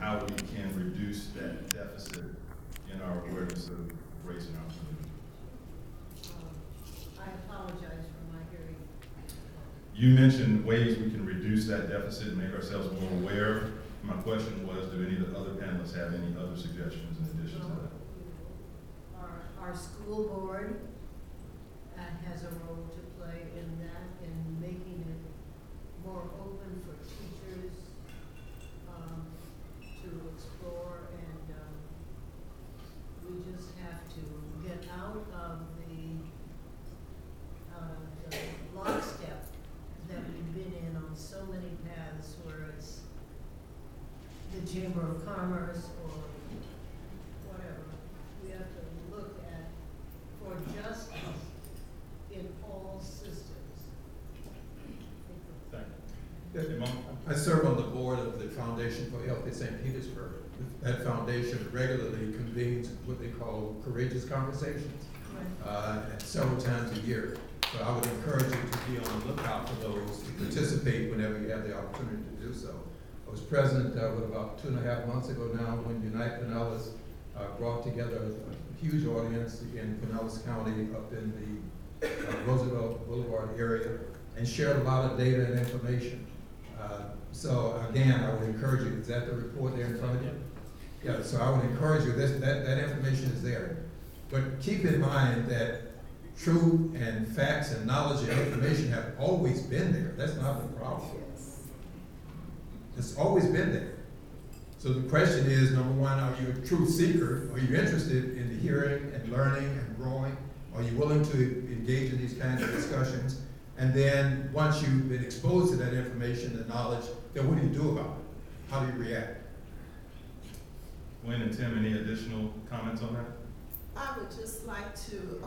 how we can reduce that deficit in our awareness of race and opportunity. I apologize for my hearing. You mentioned ways we can reduce that deficit and make ourselves more aware. My question was, do any of the other panelists have any other suggestions in addition to that? Our school board has a role to play in that, in making it more open for teachers to explore, and we just have to get out of the lockstep that we've been in on so many paths, where it's the Chamber of Commerce or whatever. We have to look at for justice in all systems. Thank you. Imam? I serve on the board of the Foundation for Health in St. Petersburg. That foundation regularly convenes what they call courageous conversations, and several times a year. So I would encourage you to be on the lookout for those, to participate whenever you have the opportunity to do so. I was present about 2.5 months ago now when Unite Pinellas brought together a huge audience in Pinellas County up in the Roosevelt Boulevard area and shared a lot of data and information. So again, I would encourage you, is that the report there in front of you? Yeah, so I would encourage you, that information is there. But keep in mind that truth and facts and knowledge and information have always been there. That's not the problem. It's always been there. So the question is, number one, are you a truth seeker? Are you interested in hearing and learning and growing? Are you willing to engage in these kinds of discussions? And then once you've been exposed to that information and knowledge, then what do you do about it? How do you react? Gwen and Tim, any additional comments on that? I would just like to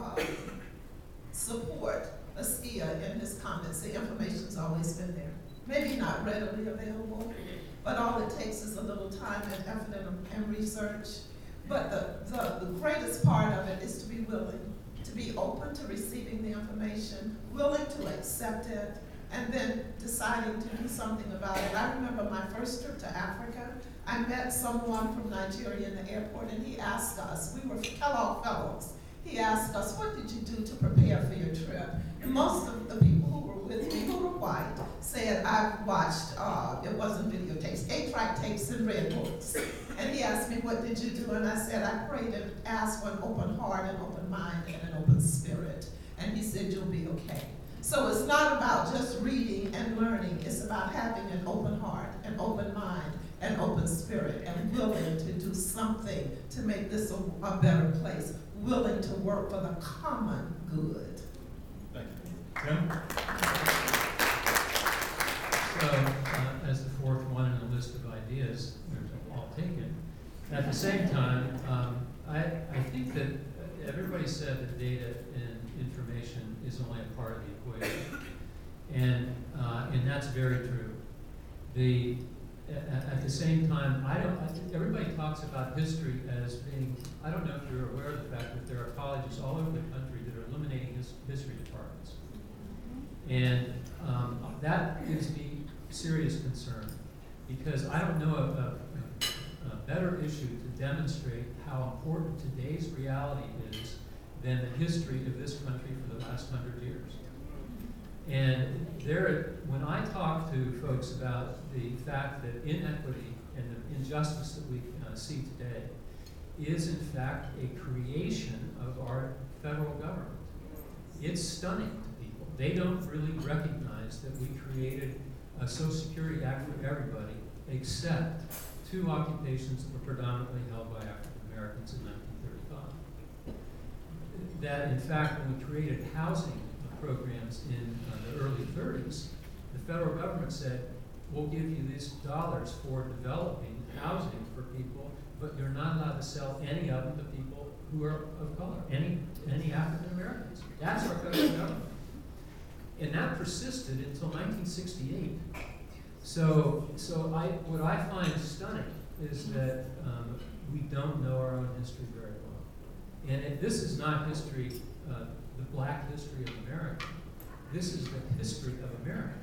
support Askia in his comments. The information's always been there. Maybe not readily available, but all it takes is a little time and effort and research. But the greatest part of it is to be willing, to be open to receiving the information, willing to accept it, and then deciding to do something about it. I remember my first trip to Africa. I met someone from Nigeria in the airport, and he asked us, we were Kellogg Fellows, he asked us, what did you do to prepare for your trip? And most of the people who were with me, who were white, said, I've watched, it wasn't videotapes, 8-track tapes and read books. And he asked me, what did you do? And I said, I prayed and asked for an open heart, an open mind, and an open spirit. And he said, you'll be okay. So it's not about just reading and learning, it's about having an open heart, an open mind, an open spirit, and willing to do something to make this a better place, willing to work for the common good. Thank you. Tim? So, as the fourth one in the list of ideas, which I've all taken, at the same time, I think that everybody said that data and information is only a part of the equation, and that's very true. At the same time, everybody talks about history as being, I don't know if you're aware of the fact that there are colleges all over the country that are eliminating history departments. And that gives me serious concern, because I don't know of a better issue to demonstrate how important today's reality is than the history of this country for the last 100 years. And when I talk to folks about the fact that inequity and the injustice that we see today is in fact a creation of our federal government, it's stunning to people. They don't really recognize that we created a Social Security Act for everybody except 2 occupations that were predominantly held by African Americans in 1935. That in fact, when we created housing programs in the early 30s, the federal government said, we'll give you these dollars for developing housing for people, but you're not allowed to sell any of them to people who are of color, any African Americans. That's our federal government. And that persisted until 1968. So what I find stunning is that we don't know our own history very well. And this is not history, the black history of America. This is the history of America.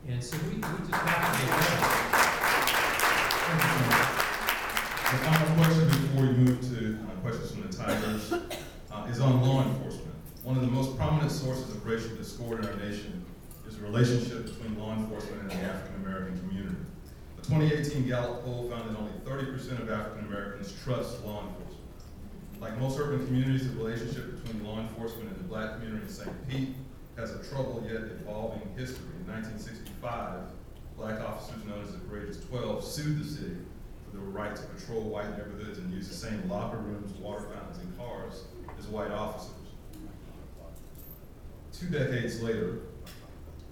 And so we just have to be aware. prominent sources of racial discord in our nation is the relationship between law enforcement and the African American community. A 2018 Gallup poll found that only 30% of African Americans trust law enforcement. Like most urban communities, the relationship between law enforcement and the black community in St. Pete has a troubled yet evolving history. In 1965, black officers known as the Courageous 12 sued the city for the right to patrol white neighborhoods and use the same locker rooms, water fountains, and cars as white officers. 3 decades later,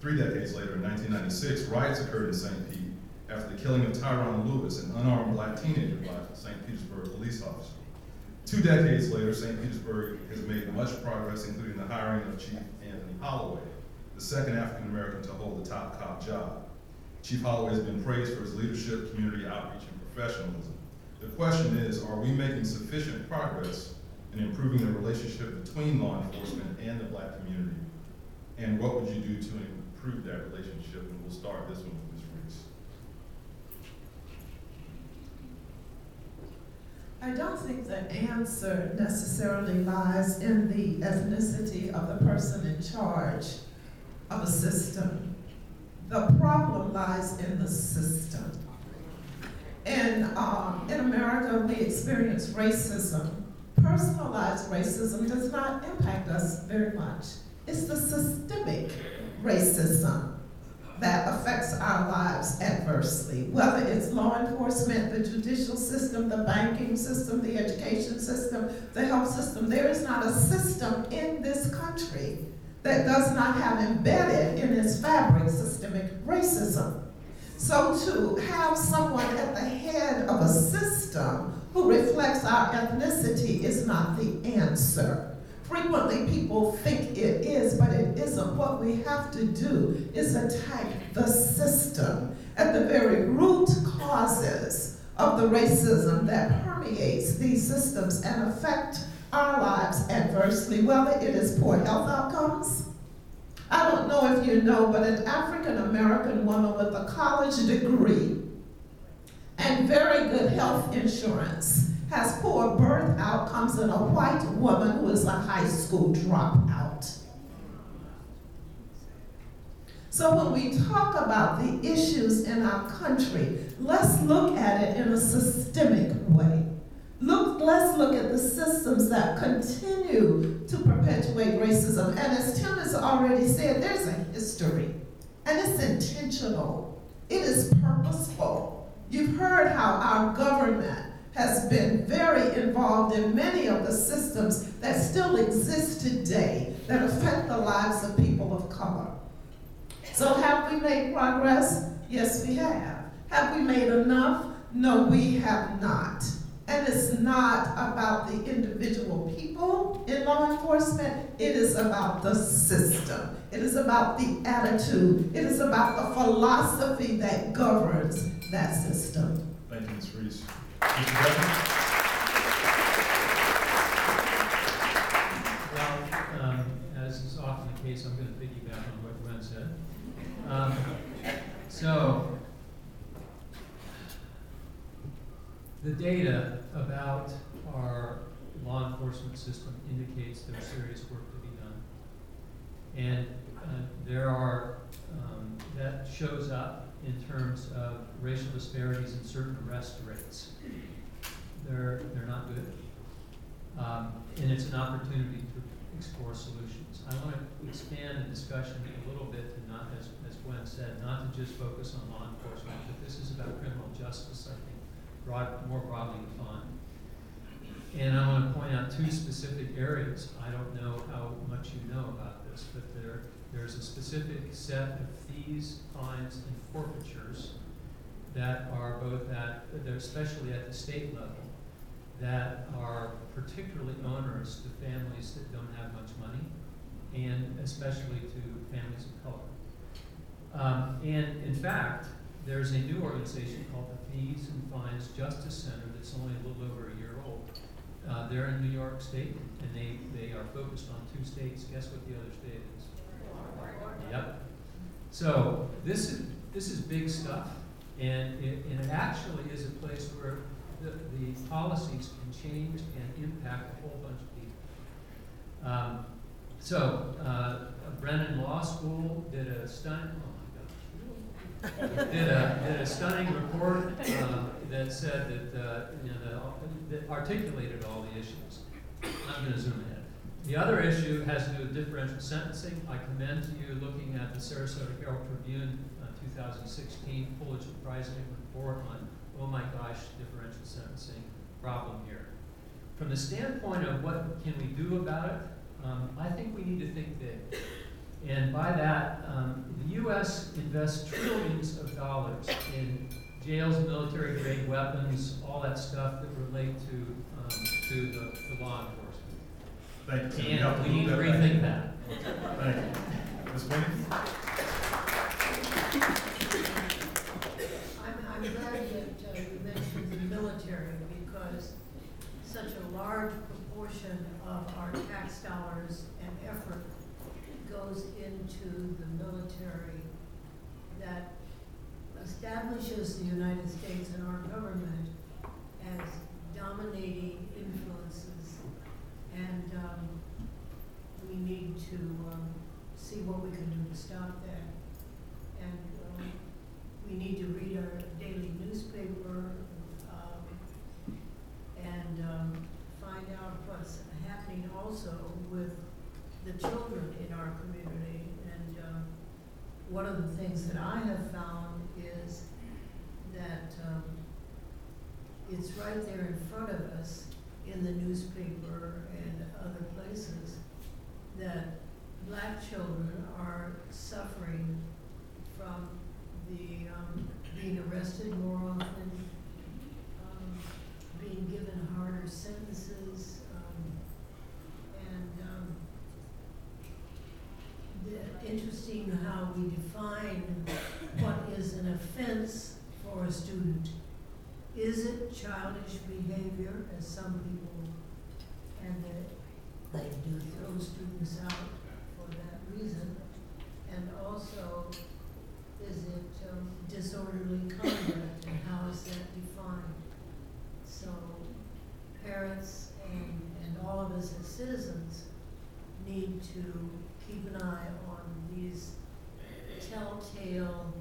in 1996, riots occurred in St. Pete after the killing of Tyron Lewis, an unarmed black teenager by a St. Petersburg police officer. 2 decades later, St. Petersburg has made much progress, including the hiring of Chief Anthony Holloway, the second African American to hold the top cop job. Chief Holloway has been praised for his leadership, community outreach, and professionalism. The question is, are we making sufficient progress in improving the relationship between law enforcement and the black community? And what would you do to improve that relationship? And we'll start this one with Ms. Reese. I don't think the answer necessarily lies in the ethnicity of the person in charge of a system. The problem lies in the system. In America, we experience racism. Personalized racism does not impact us very much. It's the systemic racism that affects our lives adversely, whether it's law enforcement, the judicial system, the banking system, the education system, the health system. There is not a system in this country that does not have embedded in its fabric systemic racism. So to have someone at the head of a system who reflects our ethnicity is not the answer. Frequently people think it is, but it isn't. What we have to do is attack the system at the very root causes of the racism that permeates these systems and affect our lives adversely, whether it is poor health outcomes. I don't know if you know, but an African American woman with a college degree and very good health insurance has poor birth outcomes than a white woman who is a high school dropout. So when we talk about the issues in our country, let's look at it in a systemic way. Let's look at the systems that continue to perpetuate racism. And as Tim has already said, there's a history, and it's intentional. It is purposeful. You've heard how our government has been very involved in many of the systems that still exist today that affect the lives of people of color. So have we made progress? Yes, we have. Have we made enough? No, we have not. And it's not about the individual people in law enforcement. It is about the system. It is about the attitude. It is about the philosophy that governs that system. Thank you, Ms. Reese. Mr. Beckman? Well, as is often the case, I'm going to piggyback on what Gwen said. So, the data about our law enforcement system indicates there's serious work to be done. And there are, that shows up in terms of racial disparities in certain arrest rates. They're not good. And it's an opportunity to explore solutions. I want to expand the discussion a little bit to not, as Gwen said, not to just focus on law enforcement, but this is about criminal justice, I think, more broadly defined. And I want to point out two specific areas. I don't know how much you know about this, but there's a specific set of fees, fines, and forfeitures that are both especially at the state level, that are particularly onerous to families that don't have much money, and especially to families of color. And in fact, there's a new organization called the Fees and Fines Justice Center that's only a little over a year old. They're in New York State, and they are focused on 2 states. Guess what the other state is? Yep. So this is big stuff, and it actually is a place where the policies can change and impact a whole bunch of people. So, Brennan Law School did a stunning, did a stunning report that said that, that articulated all the issues. I'm going to zoom ahead. The other issue has to do with differential sentencing. I commend to you looking at the Sarasota Herald Tribune 2016 Pulitzer Prize-winning report on, oh my gosh, differential sentencing problem here. From the standpoint of what can we do about it, I think we need to think big. And by that, the U.S. invests trillions of dollars in jails, military grade weapons, all that stuff that relate to the law enforcement. Thank you. And we need to rethink that. Thank you. Ms. Winnie? I'm glad that you mentioned the military, because such a large proportion of our tax dollars and effort goes into the military that establishes the United States and our government as dominating influences. And we need to see what we can do to stop that. And we need to read our daily newspaper and find out what's happening also with the children in our community. And one of the things that I have found is that it's right there in front of us in the newspaper and other places that black children are suffering from the being arrested more often, being given harder sentences, interesting how we define what is an offense for a student. Is it childish behavior, as some people, and that they do throw students out for that reason? And also, is it disorderly conduct, and how is that defined? So parents and all of us as citizens need to keep an eye on these telltale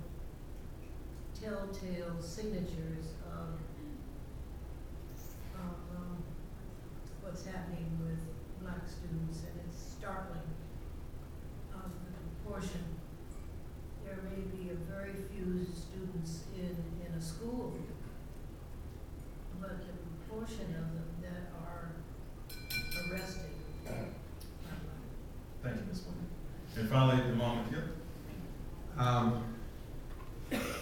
signatures of what's happening with black students, and it's startling of the proportion. There may be a very few students in a school, but the proportion of them that are arrested. Thank you, Ms. Winnie. And finally, Imam McKill.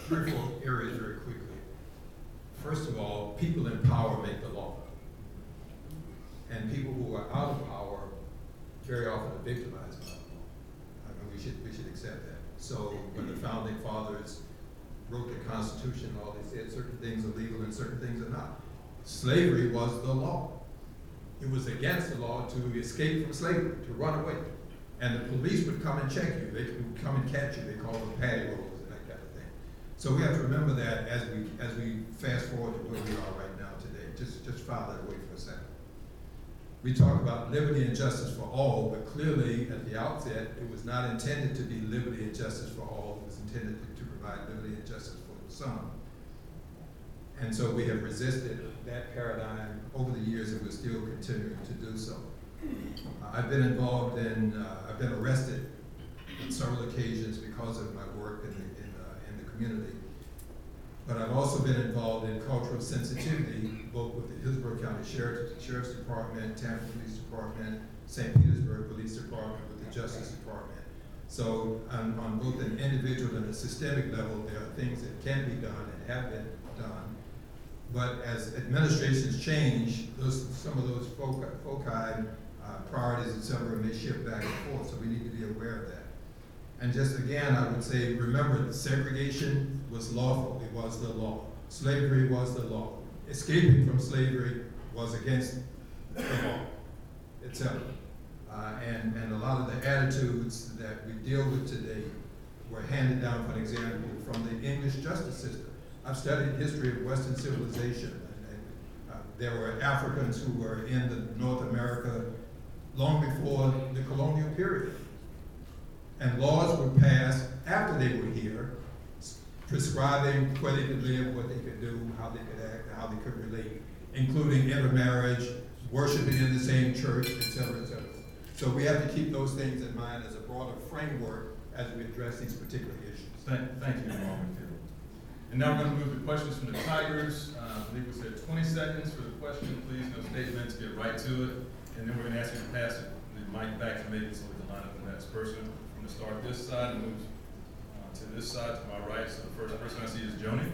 3 or 4 areas very quickly. First of all, people in power make the law. And people who are out of power very often are victimized by the law. I mean, we should accept that. So when the founding fathers wrote the Constitution, all they said certain things are legal and certain things are not. Slavery was the law. It was against the law to escape from slavery, to run away. And the police would come and check you. They would come and catch you. They call them patty rolls and that kind of thing. So we have to remember that as we fast forward to where we are right now today. Just file that away for a second. We talk about liberty and justice for all, but clearly at the outset, it was not intended to be liberty and justice for all. It was intended to provide liberty and justice for some. And so we have resisted that paradigm over the years, and we're still continuing to do so. I've been involved in, I've been arrested on several occasions because of my work in the community. But I've also been involved in cultural sensitivity, both with the Hillsborough County Sheriff's Department, Tampa Police Department, St. Petersburg Police Department, with the Justice Department. So on both an individual and a systemic level, there are things that can be done and have been done. But as administrations change, some of those foci, priorities, et cetera, may shift back and forth, so we need to be aware of that. And just again, I would say, remember that segregation was lawful, it was the law. Slavery was the law. Escaping from slavery was against the law, et cetera. And a lot of the attitudes that we deal with today were handed down, for example, from the English justice system. I've studied history of Western civilization, and there were Africans who were in the North America long before the colonial period. And laws were passed after they were here, prescribing where they could live, what they could do, how they could act, and how they could relate, including intermarriage, worshiping in the same church, et cetera, et cetera. So we have to keep those things in mind as a broader framework as we address these particular issues. Thank you, Alderman Field. And now we're going to move to questions from the Tigers. I believe we said 20 seconds for the question. Please, no statements, get right to it. And then we're going to ask you to pass it, the mic back to Megan so we can line up the next person. I'm going to start this side and move to this side to my right. So the first person I see is Joni.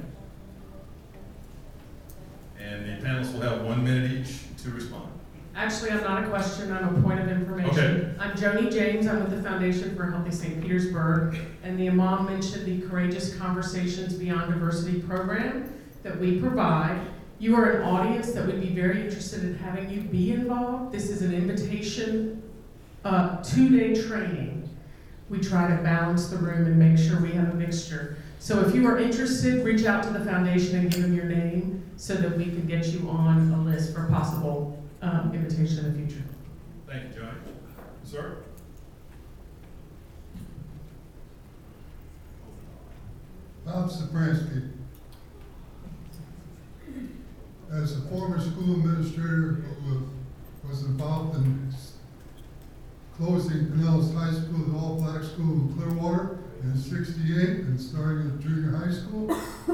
And the panelists will have 1 minute each to respond. Actually, I'm not a question, I'm a point of information. Okay. I'm Joni James, I'm with the Foundation for a Healthy St. Petersburg, and the Imam mentioned the Courageous Conversations Beyond Diversity program that we provide. You are an audience that would be very interested in having you be involved. This is an invitation, 2-day training. We try to balance the room and make sure we have a mixture. So if you are interested, reach out to the foundation and give them your name so that we can get you on a list for possible invitation in the future. Thank you, Johnny. Sir? Bob Sopransky. As a former school administrator who was involved in closing Pinellas High School, the all-black school in Clearwater in '68 and starting at junior high school,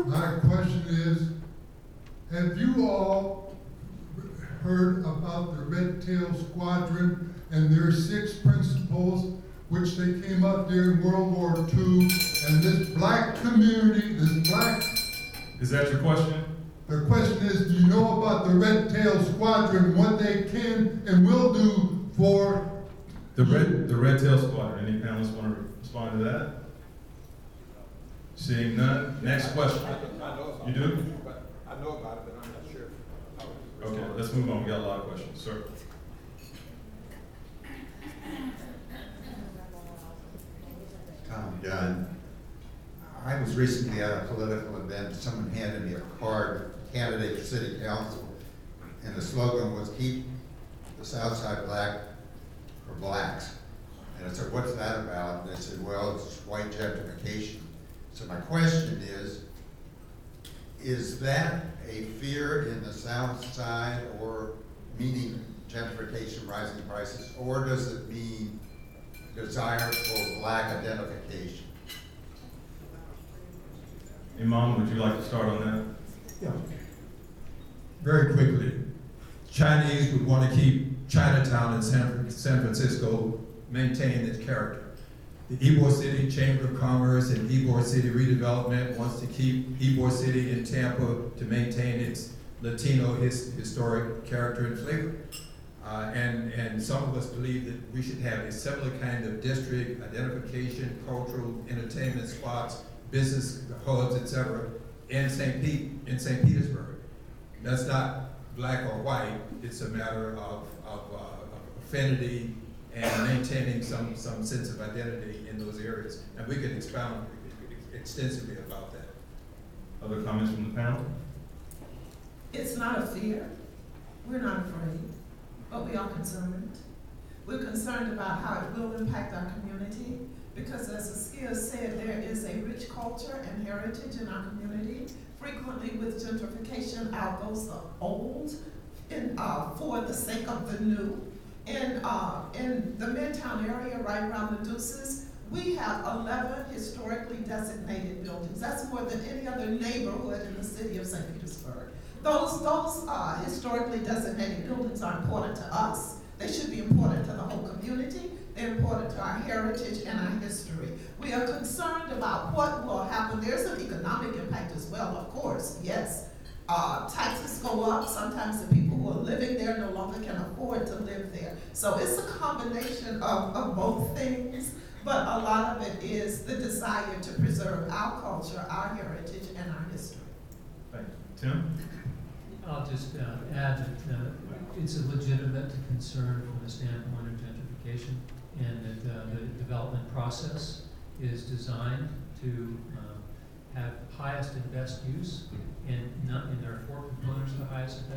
my question is, have you all heard about the Red Tail Squadron and their 6 principles, which they came up during World War II, and this black community, this black... Is that your question? The question is, do you know about the Red Tail Squadron, what they can and will do for... The Red Tail Squadron. Any panelists want to respond to that? Seeing none. Next question. I know about You do? it, but I know about it, but I'm not sure how to respond. Okay, let's move on. We got a lot of questions. Sir? Tom Dunn. I was recently at a political event. Someone handed me a card, candidate for city council, and the slogan was "Keep the South Side Black for Blacks." And I said, "What's that about?" And they said, "Well, it's white gentrification." So my question is that a fear in the South Side, or meaning gentrification, rising prices, or does it mean desire for black identification? Imam, would you like to start on that? Yeah. Very quickly, Chinese would want to keep Chinatown in San Francisco maintain its character. The Ybor City Chamber of Commerce and Ybor City Redevelopment wants to keep Ybor City in Tampa to maintain its Latino historic character and flavor. And some of us believe that we should have a similar kind of district identification, cultural entertainment spots, business hubs, etc., in St. Petersburg. That's not black or white. It's a matter of affinity and maintaining some sense of identity in those areas. And we can expound extensively about that. Other comments from the panel? It's not a fear. We're not afraid, but we are concerned. We're concerned about how it will impact our community, because as Askia said, there is a rich culture and heritage in our community. Frequently with gentrification, outgoes the old for the sake of the new. In the Midtown area, right around the Deuces, we have 11 historically designated buildings. That's more than any other neighborhood in the city of St. Petersburg. Those historically designated buildings are important to us. They should be important to the whole community. They're important to our heritage and our history. We are concerned about what will happen. There's an economic impact as well, of course, yes. Taxes go up. Sometimes the people who are living there no longer can afford to live there. So it's a combination of both things, but a lot of it is the desire to preserve our culture, our heritage, and our history. Thank you. Tim? I'll just add that it's a legitimate concern from the standpoint of gentrification, and that the development process is designed to have highest and best use, and there are 4 components of the highest and best